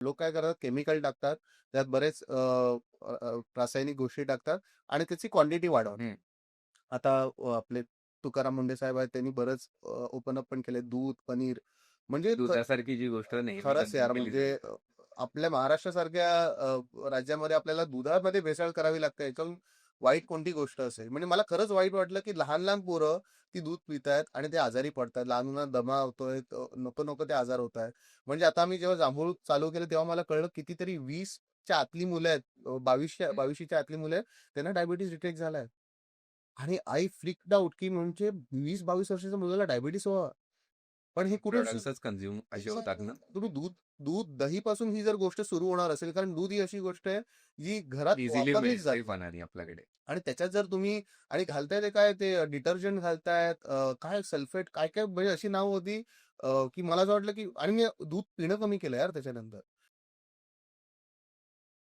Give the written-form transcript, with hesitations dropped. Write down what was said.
लोक काय करतात, केमिकल टाकतात, त्यात बरेच रासायनिक गोष्टी टाकतात आणि त्याची क्वांटिटी वाढवतात. हम्म. आता आपले तुकाराम मुंडे साहेब आहेत, त्यांनी बरंच ओपन अप पण केले, दूध, पनीर. म्हणजे दुधासारखी जी गोष्ट नेहमी खरंच यार, केली म्हणजे जाते. आपल्या महाराष्ट्रासारख्या राज्यामध्ये आपल्याला दुधामध्ये भेसळ करावी लागते, याच्याहून वाईट कोणती गोष्ट असेल? म्हणजे मला खरंच वाईट वाटलं की लहान लहान पोरं ती दूध पितायत आणि ते आजारी पडतात, लहान मुलांना दमा होतोय, नको नको ते आजार होत आहेत. म्हणजे आता मी जेव्हा जांभूळ चालू केलं तेव्हा मला कळलं कितीतरी 20च्या आतली मुलं आहेत, 22च्या आतली मुलं आहेत, त्यांना डायबिटीस डिटेक्ट झालाय. आणि आई फ्लिक्ड आउट की म्हणजे 20-22 वर्षाच्या मुलाला डायबिटीस व्हावा. पण हे कुठून प्रोडक्ट्सच कन्झ्युम असे होतात ना. तुम्ही दूध दूध दही पासून ही जर गोष्ट सुरू होणार असेल, कारण दूध ही अशी गोष्ट आहे जी घरात इझिली वापरलीच मिळते जाते. पण आणि आपल्याकडे. आणि त्याच्यात जर तुम्ही आणि घालताय ते काय, ते डिटर्जंट घालतायत, काय सल्फेट काय काय, म्हणजे अशी नाव होती, की मला असं वाटलं की, आणि मी दूध पिणं कमी केलं यार त्याच्यानंतर.